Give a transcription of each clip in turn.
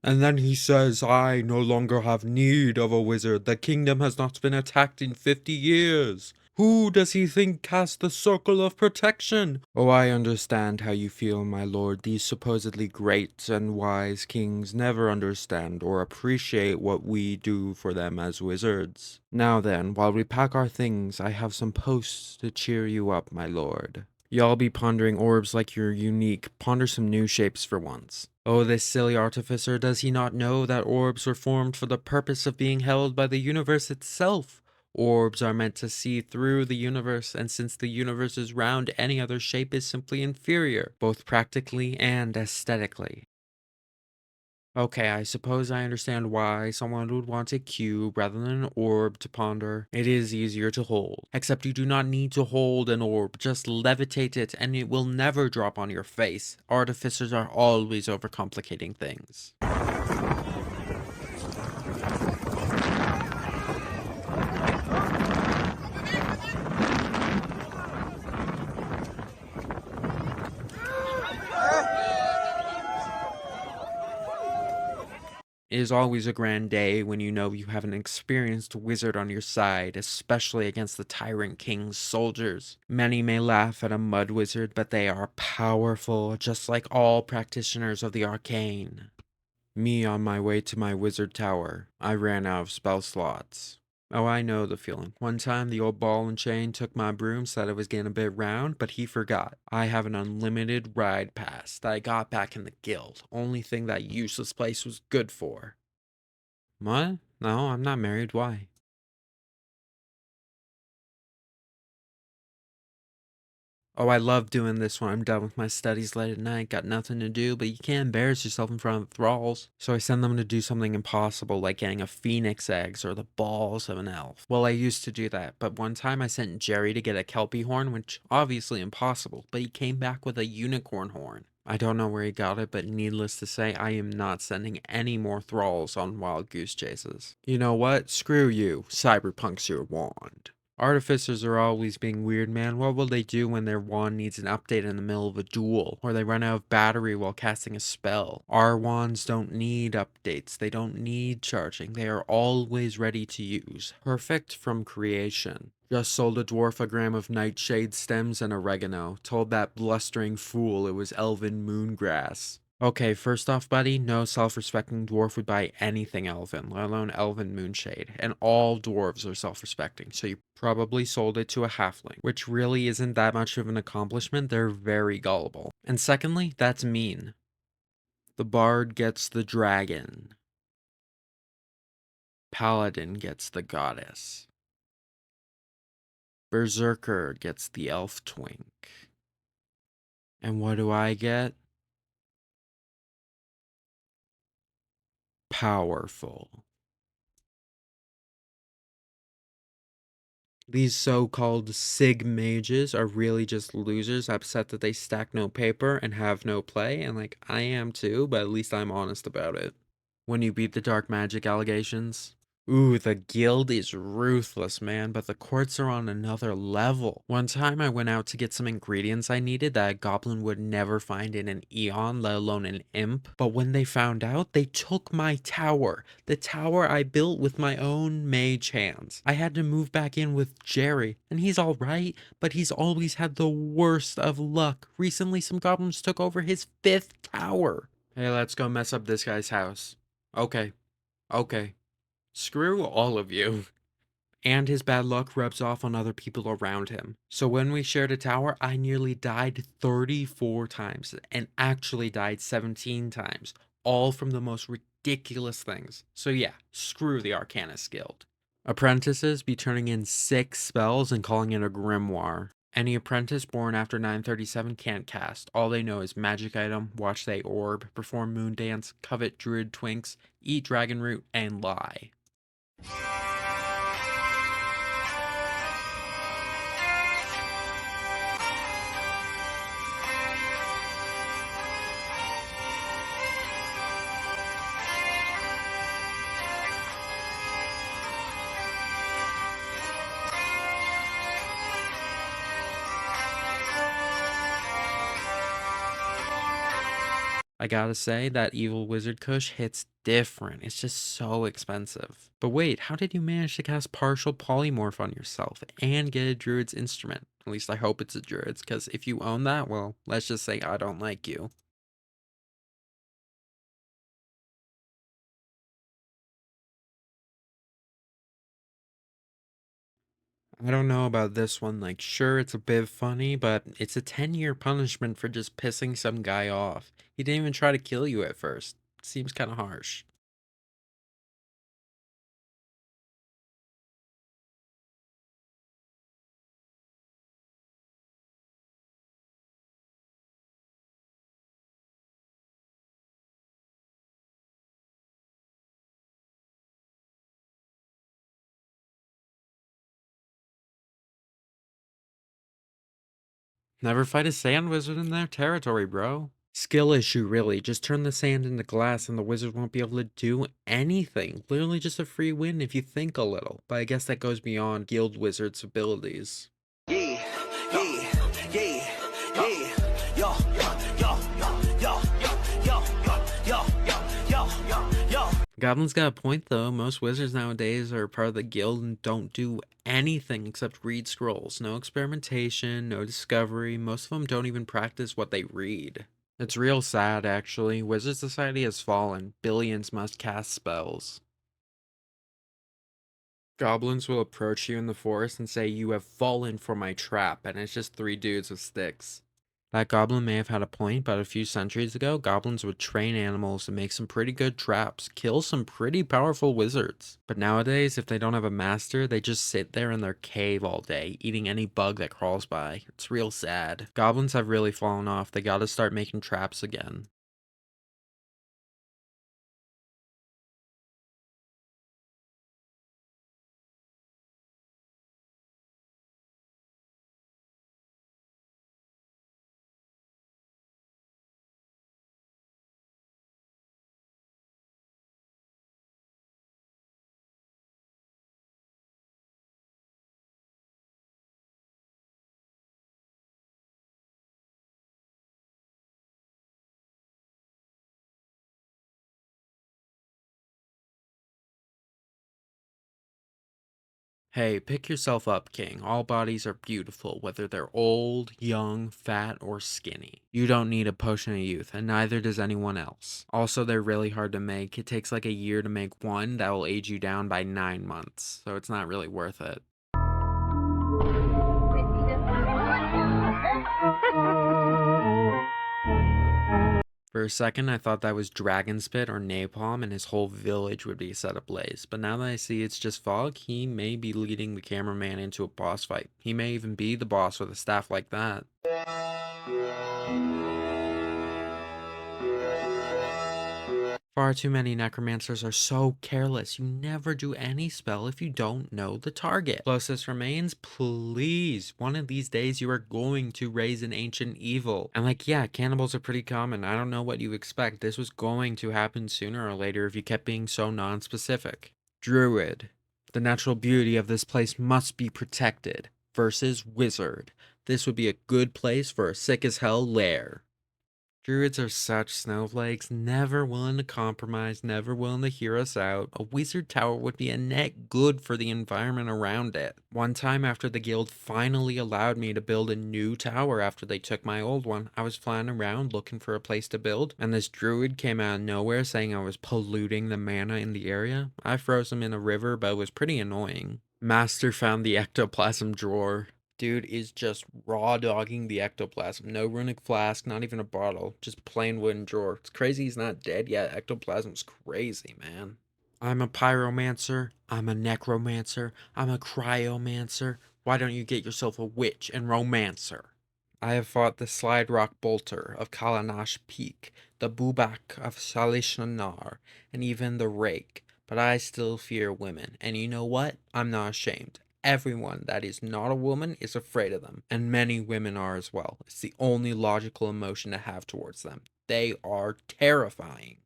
And then he says, I no longer have need of a wizard. The kingdom has not been attacked in 50 years. Who does he think cast the circle of protection? Oh, I understand how you feel, my lord. These supposedly great and wise kings never understand or appreciate what we do for them as wizards. Now then, while we pack our things, I have some posts to cheer you up, my lord. Y'all be pondering orbs like you're unique. Ponder some new shapes for once. Oh, this silly artificer, does he not know that orbs were formed for the purpose of being held by the universe itself? Orbs are meant to see through the universe, and since the universe is round, any other shape is simply inferior, both practically and aesthetically. Okay, I suppose I understand why someone would want a cube rather than an orb to ponder. It is easier to hold. Except you do not need to hold an orb, just levitate it and it will never drop on your face. Artificers are always overcomplicating things. It is always a grand day when you know you have an experienced wizard on your side, especially against the Tyrant King's soldiers. Many may laugh at a mud wizard, but they are powerful, just like all practitioners of the arcane. Me on my way to my wizard tower. I ran out of spell slots. Oh, I know the feeling. One time the old ball and chain took my broom, said it was getting a bit round, but he forgot. I have an unlimited ride pass that I got back in the guild. Only thing that useless place was good for. What? No, I'm not married. Why? Oh, I love doing this when I'm done with my studies late at night, got nothing to do, but you can't embarrass yourself in front of thralls. So I send them to do something impossible, like getting a phoenix eggs or the balls of an elf. Well, I used to do that, but one time I sent Jerry to get a kelpie horn, which obviously impossible, but he came back with a unicorn horn. I don't know where he got it, but needless to say, I am not sending any more thralls on wild goose chases. You know what? Screw you. Cyberpunk's your wand. Artificers are always being weird, man. What will they do when their wand needs an update in the middle of a duel, or they run out of battery while casting a spell? Our wands don't need updates, they don't need charging, they are always ready to use. Perfect from creation. Just sold a dwarf a gram of nightshade stems and oregano. Told that blustering fool it was elven moongrass. Okay, first off, buddy, no self-respecting dwarf would buy anything elven, let alone elven moonshade. And all dwarves are self-respecting, so you probably sold it to a halfling, which really isn't that much of an accomplishment. They're very gullible. And secondly, that's mean. The bard gets the dragon. Paladin gets the goddess. Berserker gets the elf twink. And what do I get? Powerful. These so-called sig mages are really just losers upset that they stack no paper and have no play, and like I am too, but at least I'm honest about it. When you beat the dark magic allegations. Ooh, the guild is ruthless, man, but the courts are on another level. One time I went out to get some ingredients I needed that a goblin would never find in an eon, let alone an imp. But when they found out, they took my tower. The tower I built with my own mage hands. I had to move back in with Jerry, and he's alright, but he's always had the worst of luck. Recently, some goblins took over his 5th tower. Hey, let's go mess up this guy's house. Okay. Okay. Screw all of you. And his bad luck rubs off on other people around him. So when we shared a tower, I nearly died 34 times and actually died 17 times, all from the most ridiculous things. So yeah, screw the Arcanist Guild. Apprentices be turning in 6 spells and calling it a grimoire. Any apprentice born after 937 can't cast. All they know is magic item, watch they orb, perform moon dance, covet druid twinks, eat dragon root, and lie. I gotta say, that evil wizard kush hits different. It's just so expensive. But wait, how did you manage to cast partial polymorph on yourself and get a druid's instrument? At least I hope it's a druid's, because if you own that, well, let's just say I don't like you. I don't know about this one. Like, sure, it's a bit funny, but it's a 10-year punishment for just pissing some guy off. He didn't even try to kill you at first. Seems kind of harsh. Never fight a sand wizard in their territory, bro. Skill issue, really. Just turn the sand into glass and the wizard won't be able to do anything. Literally just a free win if you think a little. But I guess that goes beyond guild wizard's abilities. Yeah, yeah, yeah, yeah. Yo, yo, yo, yo, yo, yo, yo, yo, yo. Goblin's got a point though. Most wizards nowadays are part of the guild and don't do anything except read scrolls. No experimentation, no discovery. Most of them don't even practice what they read. It's real sad, actually. Wizard Society has fallen. Billions must cast spells. Goblins will approach you in the forest and say, "You have fallen for my trap," and it's just three dudes with sticks. That goblin may have had a point, but a few centuries ago, goblins would train animals to make some pretty good traps, kill some pretty powerful wizards. But nowadays, if they don't have a master, they just sit there in their cave all day, eating any bug that crawls by. It's real sad. Goblins have really fallen off. They gotta start making traps again. Hey, pick yourself up, King. All bodies are beautiful, whether they're old, young, fat, or skinny. You don't need a potion of youth, and neither does anyone else. Also, they're really hard to make. It takes like a year to make one that will age you down by 9 months, so it's not really worth it. For a second, I thought that was dragon spit or napalm and his whole village would be set ablaze. But now that I see it's just fog, he may be leading the cameraman into a boss fight. He may even be the boss with a staff like that. Far too many necromancers are so careless. You never do any spell if you don't know the target. Closest remains, please. One of these days you are going to raise an ancient evil. And like, yeah, cannibals are pretty common. I don't know what you expect. This was going to happen sooner or later if you kept being so non-specific. Druid. The natural beauty of this place must be protected. Versus wizard. This would be a good place for a sick as hell lair. Druids are such snowflakes, never willing to compromise, never willing to hear us out. A wizard tower would be a net good for the environment around it. One time after the guild finally allowed me to build a new tower after they took my old one, I was flying around looking for a place to build, and this druid came out of nowhere saying I was polluting the mana in the area. I froze him in a river, but it was pretty annoying. Master found the ectoplasm drawer. Dude is just raw dogging the ectoplasm. No runic flask, not even a bottle. Just plain wooden drawer. It's crazy he's not dead yet. Ectoplasm's crazy, man. I'm a pyromancer. I'm a necromancer. I'm a cryomancer. Why don't you get yourself a witch and romancer? I have fought the Slide Rock Bolter of Kalanash Peak, the Bubak of Salishnanar, and even the Rake, but I still fear women, and you know what? I'm not ashamed. Everyone that is not a woman is afraid of them, and many women are as well. It's the only logical emotion to have towards them. They are terrifying.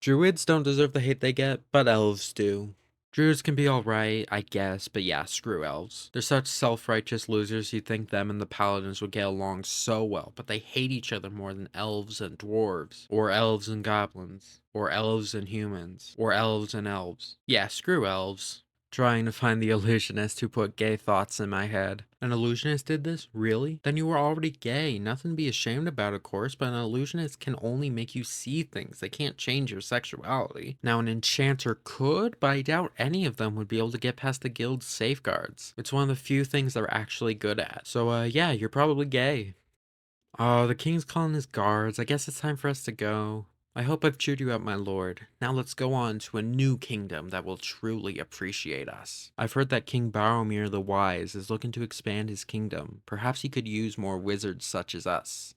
Druids don't deserve the hate they get, but elves do. Druids can be alright, I guess, but yeah, screw elves. They're such self-righteous losers, you'd think them and the paladins would get along so well, but they hate each other more than elves and dwarves, or elves and goblins, or elves and humans, or elves and elves. Yeah, screw elves. Trying to find the illusionist who put gay thoughts in my head. An illusionist did this? Really? Then you were already gay. Nothing to be ashamed about, of course, but an illusionist can only make you see things. They can't change your sexuality. Now, an enchanter could, but I doubt any of them would be able to get past the guild's safeguards. It's one of the few things they're actually good at. So, yeah, you're probably gay. Oh, the king's calling his guards. I guess it's time for us to go. I hope I've cheered you up, my lord. Now let's go on to a new kingdom that will truly appreciate us. I've heard that King Baromir the Wise is looking to expand his kingdom. Perhaps he could use more wizards such as us.